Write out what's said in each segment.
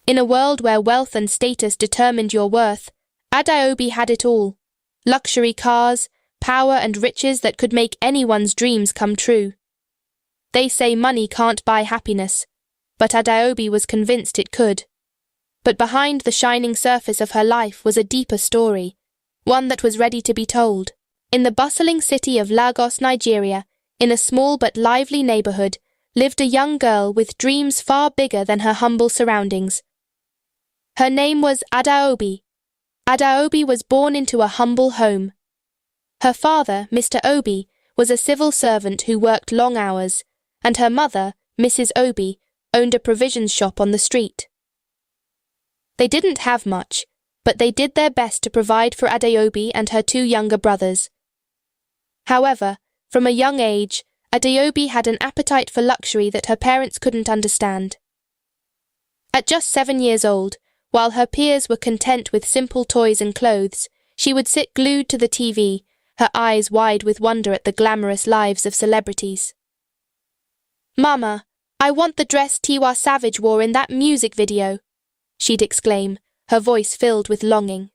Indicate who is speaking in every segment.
Speaker 1: In a world where wealth and status determined your worth, Adaobi had it all. Luxury cars, power and riches that could make anyone's dreams come true. They say money can't buy happiness, but Adaobi was convinced it could. But behind the shining surface of her life was a deeper story, one that was ready to be told. In the bustling city of Lagos, Nigeria, in a small but lively neighborhood, lived a young girl with dreams far bigger than her humble surroundings. Her name was Adaobi. Adaobi was born into a humble home. Her father, Mr. Obi, was a civil servant who worked long hours, and her mother, Mrs. Obi, owned a provisions shop on the street. They didn't have much, but they did their best to provide for Adaobi and her two younger brothers. However, from a young age, Adaobi had an appetite for luxury that her parents couldn't understand. At just 7 years old, while her peers were content with simple toys and clothes, she would sit glued to the TV, her eyes wide with wonder at the glamorous lives of celebrities. "Mama, I want the dress Tiwa Savage wore in that music video," she'd exclaim, her voice filled with longing.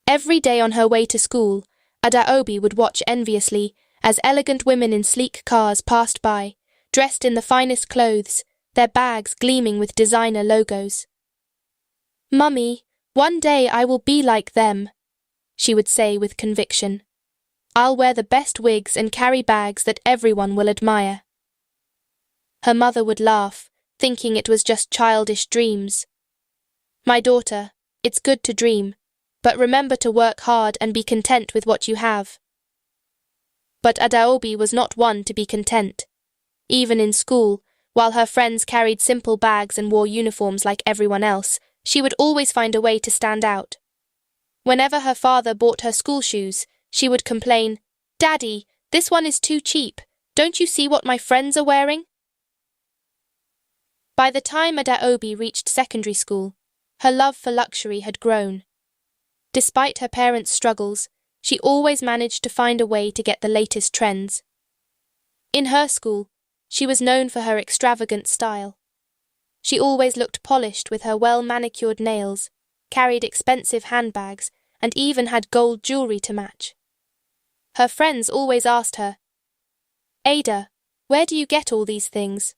Speaker 1: Every day on her way to school, Adaobi would watch enviously as elegant women in sleek cars passed by, dressed in the finest clothes, their bags gleaming with designer logos. "Mummy, one day I will be like them," she would say with conviction. "I'll wear the best wigs and carry bags that everyone will admire." Her mother would laugh, thinking it was just childish dreams. "My daughter, it's good to dream, but remember to work hard and be content with what you have." But Adaobi was not one to be content. Even in school, while her friends carried simple bags and wore uniforms like everyone else, she would always find a way to stand out. Whenever her father bought her school shoes, she would complain, "Daddy, this one is too cheap. Don't you see what my friends are wearing?" By the time Adaobi reached secondary school, her love for luxury had grown. Despite her parents' struggles, she always managed to find a way to get the latest trends. In her school, she was known for her extravagant style. She always looked polished with her well-manicured nails, carried expensive handbags, and even had gold jewelry to match. Her friends always asked her, "Ada, where do you get all these things?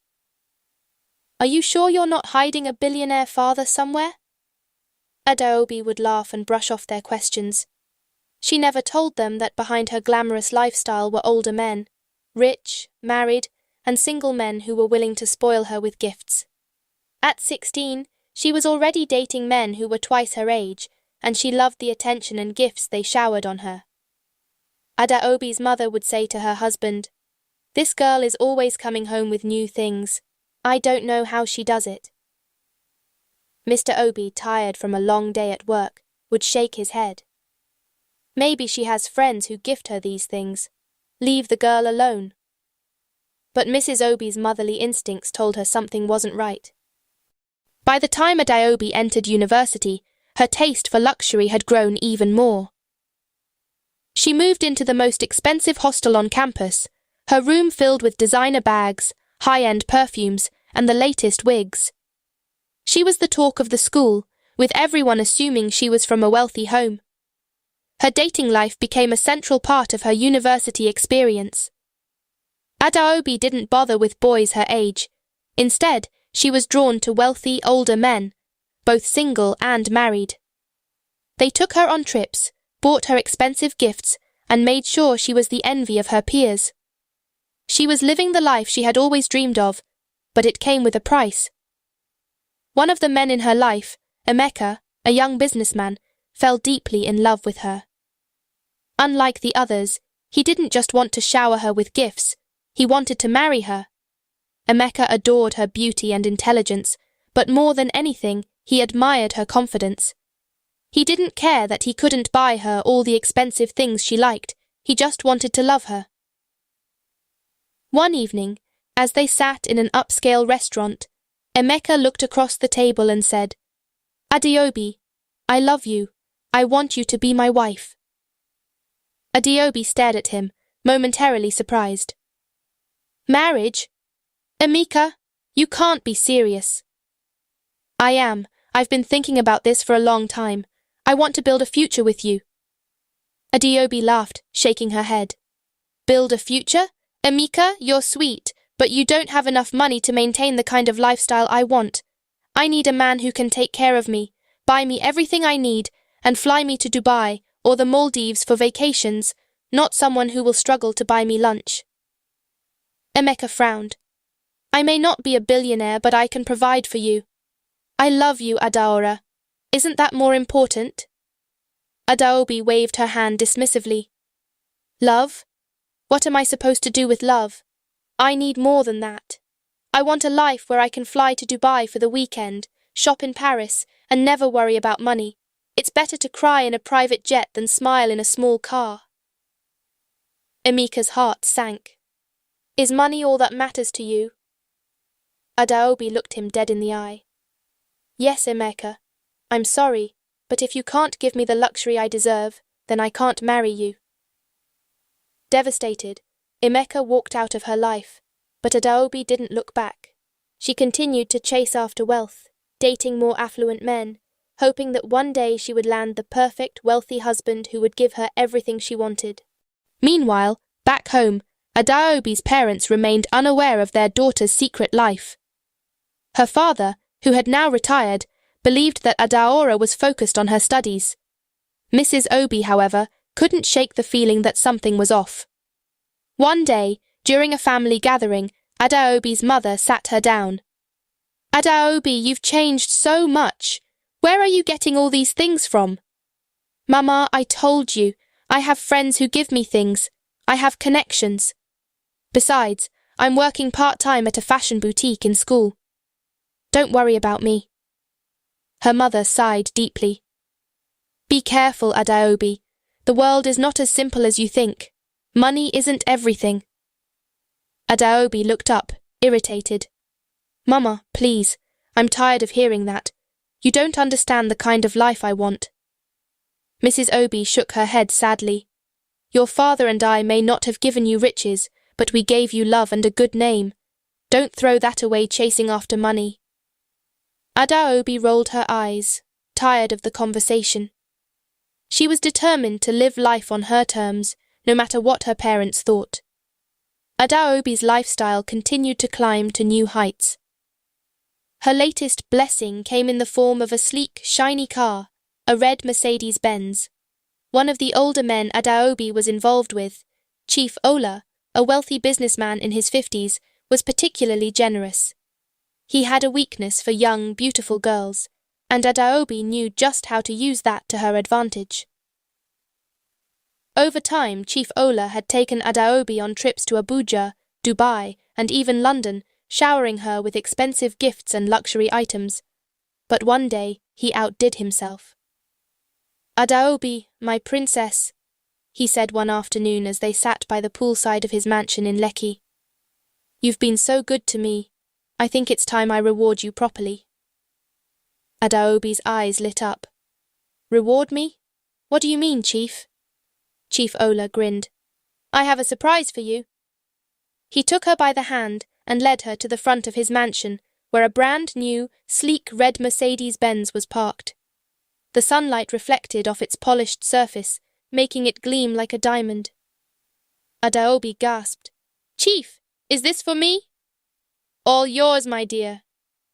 Speaker 1: Are you sure you're not hiding a billionaire father somewhere?" Adaobi would laugh and brush off their questions. She never told them that behind her glamorous lifestyle were older men, rich, married, and single men who were willing to spoil her with gifts. At 16, she was already dating men who were twice her age, and she loved the attention and gifts they showered on her. Adaobi's mother would say to her husband, "This girl is always coming home with new things. I don't know how she does it." Mr. Obi, tired from a long day at work, would shake his head. "Maybe she has friends who gift her these things. Leave the girl alone." But Mrs. Obi's motherly instincts told her something wasn't right. By the time Adaobi entered university, her taste for luxury had grown even more. She moved into the most expensive hostel on campus, her room filled with designer bags, high-end perfumes, and the latest wigs. She was the talk of the school, with everyone assuming she was from a wealthy home. Her dating life became a central part of her university experience. Adaobi didn't bother with boys her age. Instead, she was drawn to wealthy, older men, both single and married. They took her on trips, bought her expensive gifts, and made sure she was the envy of her peers. She was living the life she had always dreamed of, but it came with a price. One of the men in her life, Emeka, a young businessman, fell deeply in love with her. Unlike the others, he didn't just want to shower her with gifts, he wanted to marry her. Emeka adored her beauty and intelligence, but more than anything, he admired her confidence. He didn't care that he couldn't buy her all the expensive things she liked, he just wanted to love her. One evening, as they sat in an upscale restaurant, Emeka looked across the table and said, "Adaobi, I love you. I want you to be my wife." Adaobi stared at him, momentarily surprised. "Marriage? Emeka, you can't be serious." I am. I've been thinking about this for a long time. I want to build a future with you. Adeobi laughed, shaking her head. Build a future? Emeka, you're sweet, but you don't have enough money to maintain the kind of lifestyle I want. I need a man who can take care of me, buy me everything I need, and fly me to Dubai or the Maldives for vacations, not someone who will struggle to buy me lunch. Emeka frowned. I may not be a billionaire, but I can provide for you. I love you, Adaora. Isn't that more important? Adaobi waved her hand dismissively. Love? What am I supposed to do with love? I need more than that. I want a life where I can fly to Dubai for the weekend, shop in Paris, and never worry about money. It's better to cry in a private jet than smile in a small car. Emeka's heart sank. Is money all that matters to you? Adaobi looked him dead in the eye. Yes, Emeka. I'm sorry, but if you can't give me the luxury I deserve, then I can't marry you. Devastated, Emeka walked out of her life, but Adaobi didn't look back. She continued to chase after wealth, dating more affluent men, hoping that one day she would land the perfect, wealthy husband who would give her everything she wanted. Meanwhile, back home, Adaobi's parents remained unaware of their daughter's secret life. Her father, who had now retired, believed that Adaora was focused on her studies. Mrs. Obi, however, couldn't shake the feeling that something was off. One day, during a family gathering, Adaobi's mother sat her down. Adaobi, you've changed so much. Where are you getting all these things from? Mama, I told you, I have friends who give me things. I have connections. Besides, I'm working part-time at a fashion boutique in school. Don't worry about me. Her mother sighed deeply. Be careful, Adaobi. The world is not as simple as you think. Money isn't everything. Adaobi looked up, irritated. Mama, please, I'm tired of hearing that. You don't understand the kind of life I want. Mrs. Obi shook her head sadly. Your father and I may not have given you riches, but we gave you love and a good name. Don't throw that away chasing after money. Adaobi rolled her eyes, tired of the conversation. She was determined to live life on her terms, no matter what her parents thought. Adaobi's lifestyle continued to climb to new heights. Her latest blessing came in the form of a sleek, shiny car, a red Mercedes-Benz. One of the older men Adaobi was involved with, Chief Ola, a wealthy businessman in his 50s, was particularly generous. He had a weakness for young, beautiful girls, and Adaobi knew just how to use that to her advantage. Over time, Chief Ola had taken Adaobi on trips to Abuja, Dubai, and even London, showering her with expensive gifts and luxury items. But one day, he outdid himself. Adaobi, my princess, he said one afternoon as they sat by the poolside of his mansion in Lekki. You've been so good to me. I think it's time I reward you properly. Adaobi's eyes lit up. Reward me? What do you mean, Chief? Chief Ola grinned. I have a surprise for you. He took her by the hand and led her to the front of his mansion, where a brand new, sleek red Mercedes-Benz was parked. The sunlight reflected off its polished surface, making it gleam like a diamond. Adaobi gasped. Chief, is this for me? All yours, my dear,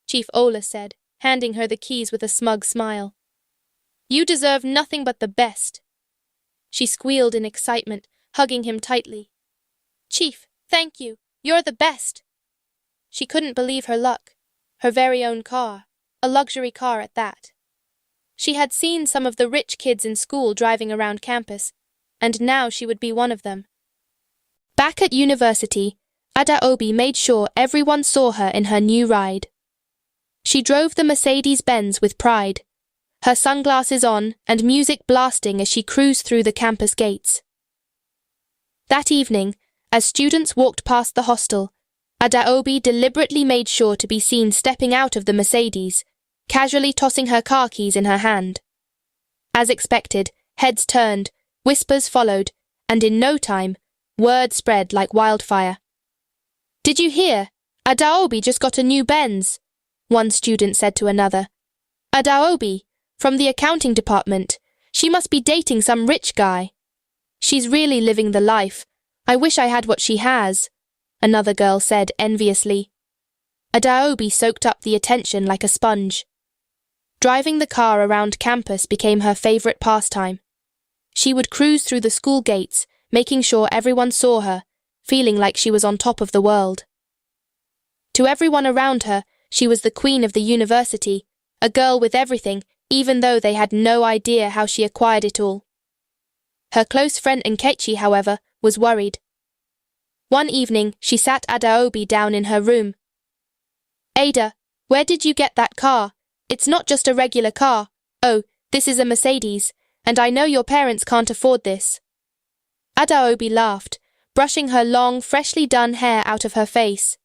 Speaker 1: Chief Ola said, handing her the keys with a smug smile. You deserve nothing but the best. She squealed in excitement, hugging him tightly. Chief, thank you. You're the best. She couldn't believe her luck. Her very own car, a luxury car at that. She had seen some of the rich kids in school driving around campus, and now she would be one of them. Back at university, Adaobi made sure everyone saw her in her new ride. She drove the Mercedes-Benz with pride, her sunglasses on and music blasting as she cruised through the campus gates. That evening, as students walked past the hostel, Adaobi deliberately made sure to be seen stepping out of the Mercedes, casually tossing her car keys in her hand. As expected, heads turned, whispers followed, and in no time, word spread like wildfire. Did you hear? Adaobi just got a new Benz, one student said to another, Adaobi, from the accounting department. She must be dating some rich guy. She's really living the life. I wish I had what she has, another girl said enviously. Adaobi soaked up the attention like a sponge. Driving the car around campus became her favorite pastime. She would cruise through the school gates, making sure everyone saw her, feeling like she was on top of the world. To everyone around her, she was the queen of the university, a girl with everything, even though they had no idea how she acquired it all. Her close friend Nkechi, however, was worried. One evening, she sat Adaobi down in her room. "Ada, where did you get that car? It's not just a regular car. Oh, this is a Mercedes, and I know your parents can't afford this." Adaobi laughed, brushing her long, freshly done hair out of her face.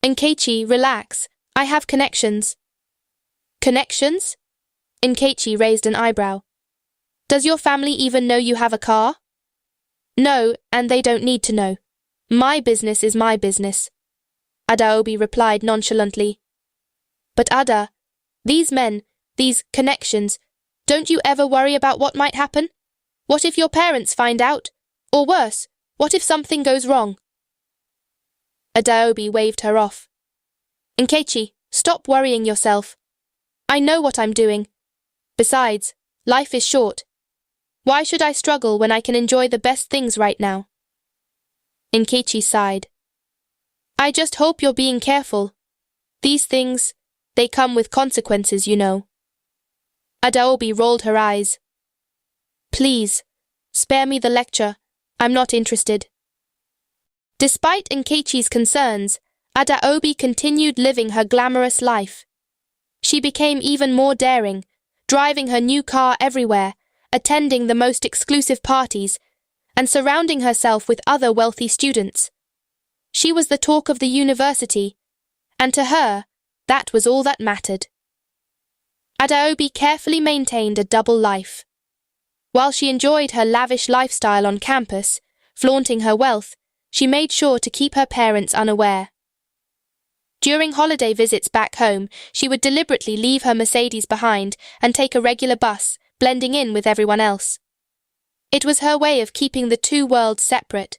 Speaker 1: "Nkechi, relax. I have connections." "Connections?" Nkechi raised an eyebrow. "Does your family even know you have a car?" "No, and they don't need to know. My business is my business," Adaobi replied nonchalantly. "But Ada, these men, these connections, don't you ever worry about what might happen? What if your parents find out? Or worse, what if something goes wrong?" Adaobi waved her off. "Nkechi, stop worrying yourself. I know what I'm doing. Besides, life is short. Why should I struggle when I can enjoy the best things right now?" Nkechi sighed. "I just hope you're being careful. These things, they come with consequences, you know." Adaobi rolled her eyes. "Please, spare me the lecture. I'm not interested." Despite Nkechi's concerns, Adaobi continued living her glamorous life. She became even more daring, driving her new car everywhere, attending the most exclusive parties, and surrounding herself with other wealthy students. She was the talk of the university, and to her, that was all that mattered. Adaobi carefully maintained a double life. While she enjoyed her lavish lifestyle on campus, flaunting her wealth, she made sure to keep her parents unaware. During holiday visits back home, she would deliberately leave her Mercedes behind and take a regular bus, blending in with everyone else. It was her way of keeping the two worlds separate.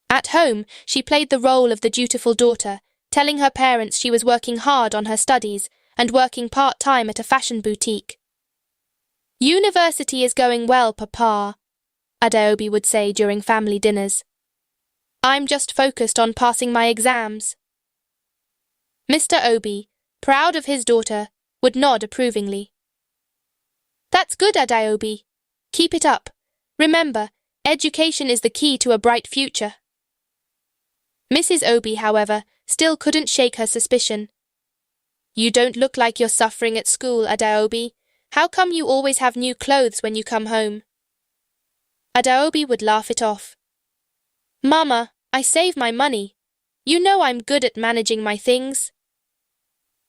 Speaker 1: At home, she played the role of the dutiful daughter, telling her parents she was working hard on her studies and working part-time at a fashion boutique. "University is going well, Papa," Adaobi would say during family dinners. "I'm just focused on passing my exams." Mr. Obi, proud of his daughter, would nod approvingly. "That's good, Adaobi. Keep it up. Remember, education is the key to a bright future." Mrs. Obi, however, still couldn't shake her suspicion. "You don't look like you're suffering at school, Adaobi. How come you always have new clothes when you come home?" Adaobi would laugh it off. "Mama, I save my money. You know I'm good at managing my things."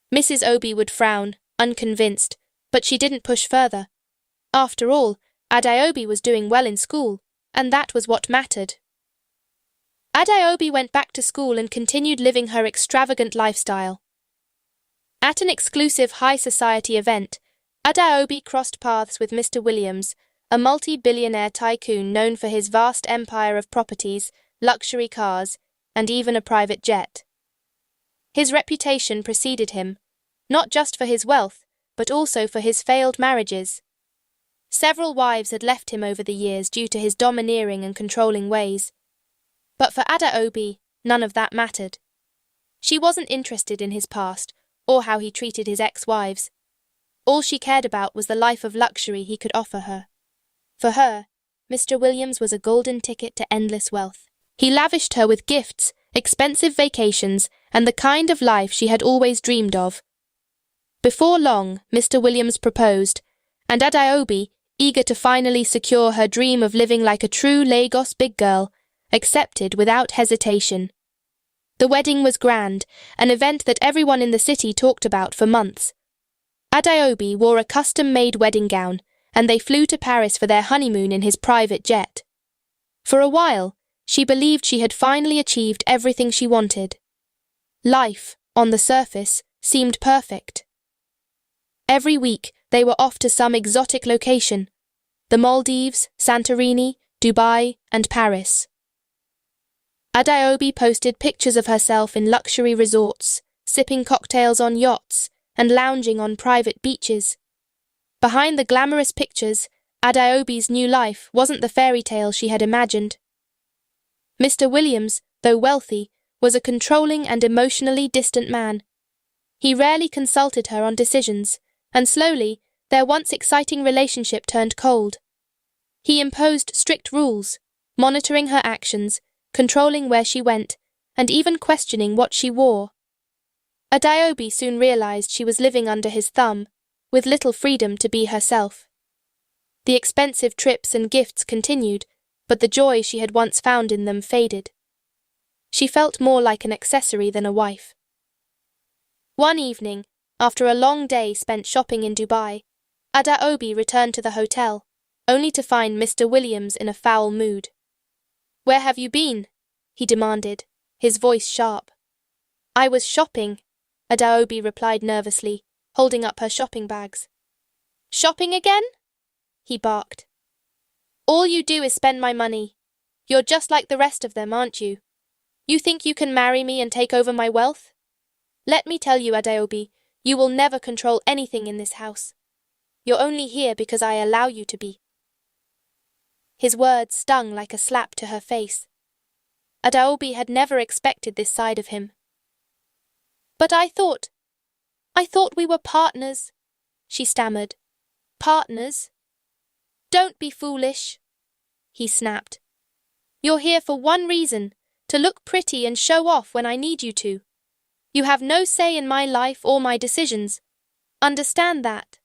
Speaker 1: Mrs. Obi would frown, unconvinced, but she didn't push further. After all, Adaobi was doing well in school, and that was what mattered. Adaobi went back to school and continued living her extravagant lifestyle. At an exclusive high society event, Adaobi crossed paths with Mr. Williams, a multi-billionaire tycoon known for his vast empire of properties, luxury cars, and even a private jet. His reputation preceded him, not just for his wealth, but also for his failed marriages. Several wives had left him over the years due to his domineering and controlling ways. But for Adaobi, none of that mattered. She wasn't interested in his past, or how he treated his ex-wives. All she cared about was the life of luxury he could offer her. For her, Mr. Williams was a golden ticket to endless wealth. He lavished her with gifts, expensive vacations, and the kind of life she had always dreamed of. Before long, Mr. Williams proposed, and Adaobi, eager to finally secure her dream of living like a true Lagos big girl, accepted without hesitation. The wedding was grand, an event that everyone in the city talked about for months. Adaobi wore a custom-made wedding gown, and they flew to Paris for their honeymoon in his private jet. For a while, she believed she had finally achieved everything she wanted. Life, on the surface, seemed perfect. Every week, they were off to some exotic location: the Maldives, Santorini, Dubai, and Paris. Adaobi posted pictures of herself in luxury resorts, sipping cocktails on yachts, and lounging on private beaches. Behind the glamorous pictures, Adaobi's new life wasn't the fairy tale she had imagined. Mr. Williams, though wealthy, was a controlling and emotionally distant man. He rarely consulted her on decisions, and slowly, their once exciting relationship turned cold. He imposed strict rules, monitoring her actions, controlling where she went, and even questioning what she wore. Adaobi soon realized she was living under his thumb, with little freedom to be herself. The expensive trips and gifts continued, but the joy she had once found in them faded. She felt more like an accessory than a wife. One evening, after a long day spent shopping in Dubai, Adaobi returned to the hotel, only to find Mr. Williams in a foul mood. "Where have you been?" he demanded, his voice sharp. "I was shopping," Adaobi replied nervously, holding up her shopping bags. "Shopping again?" he barked. "All you do is spend my money. You're just like the rest of them, aren't you? You think you can marry me and take over my wealth? Let me tell you, Adaobi, you will never control anything in this house. You're only here because I allow you to be." His words stung like a slap to her face. Adaobi had never expected this side of him. "But I thought we were partners," she stammered. "Partners? Don't be foolish," he snapped. "You're here for one reason, to look pretty and show off when I need you to. You have no say in my life or my decisions. Understand that."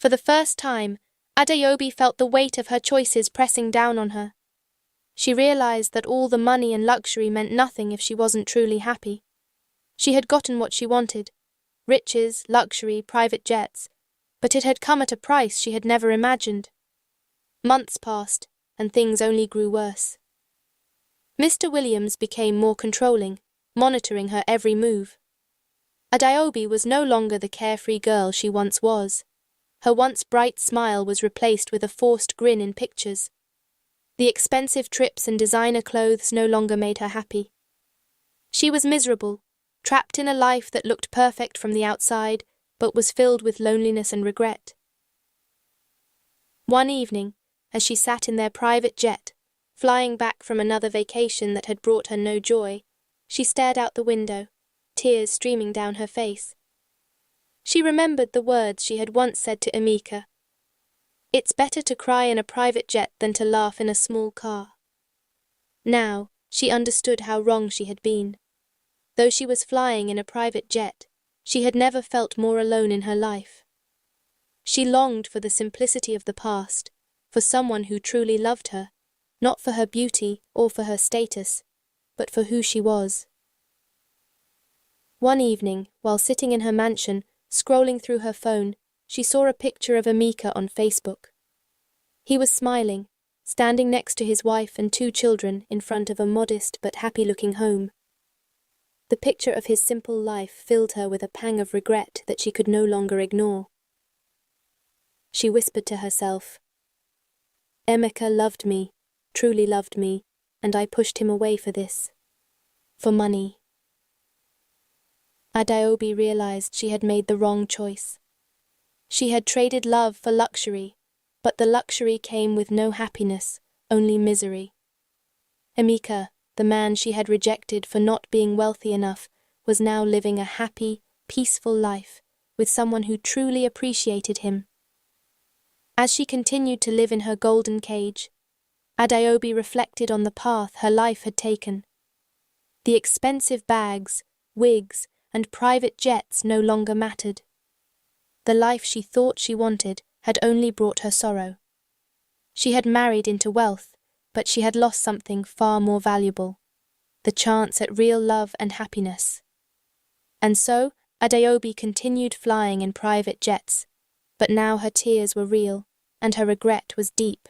Speaker 1: For the first time, Adaobi felt the weight of her choices pressing down on her. She realized that all the money and luxury meant nothing if she wasn't truly happy. She had gotten what she wanted: riches, luxury, private jets, but it had come at a price she had never imagined. Months passed, and things only grew worse. Mr. Williams became more controlling, monitoring her every move. Adaobi was no longer the carefree girl she once was. Her once bright smile was replaced with a forced grin in pictures. The expensive trips and designer clothes no longer made her happy. She was miserable, trapped in a life that looked perfect from the outside, but was filled with loneliness and regret. One evening, as she sat in their private jet, flying back from another vacation that had brought her no joy, she stared out the window, tears streaming down her face. She remembered the words she had once said to Emeka: "It's better to cry in a private jet than to laugh in a small car." Now, she understood how wrong she had been. Though she was flying in a private jet, she had never felt more alone in her life. She longed for the simplicity of the past, for someone who truly loved her, not for her beauty or for her status, but for who she was. One evening, while sitting in her mansion, scrolling through her phone, she saw a picture of Emeka on Facebook. He was smiling, standing next to his wife and 2 children in front of a modest but happy-looking home. The picture of his simple life filled her with a pang of regret that she could no longer ignore. She whispered to herself, "Emeka loved me, truly loved me, and I pushed him away for this. For money." Adaobi realized she had made the wrong choice. She had traded love for luxury, but the luxury came with no happiness, only misery. Emeka, the man she had rejected for not being wealthy enough, was now living a happy, peaceful life with someone who truly appreciated him. As she continued to live in her golden cage, Adaobi reflected on the path her life had taken. The expensive bags, wigs, and private jets no longer mattered. The life she thought she wanted had only brought her sorrow. She had married into wealth, but she had lost something far more valuable: the chance at real love and happiness. And so Adaobi continued flying in private jets, but now her tears were real, and her regret was deep.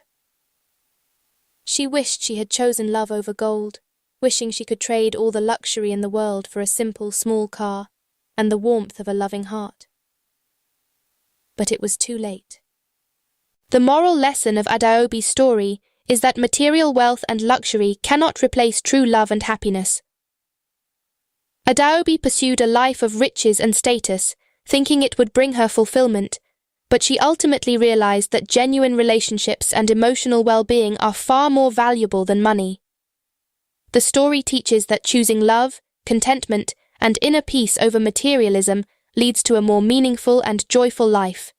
Speaker 1: She wished she had chosen love over gold, wishing she could trade all the luxury in the world for a simple small car and the warmth of a loving heart. but it was too late. The moral lesson of Adaobi's story is that material wealth and luxury cannot replace true love and happiness. Adaobi pursued a life of riches and status, thinking it would bring her fulfillment, but she ultimately realized that genuine relationships and emotional well-being are far more valuable than money. The story teaches that choosing love, contentment, and inner peace over materialism leads to a more meaningful and joyful life.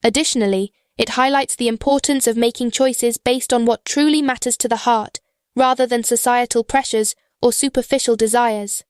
Speaker 1: Additionally, it highlights the importance of making choices based on what truly matters to the heart, rather than societal pressures or superficial desires.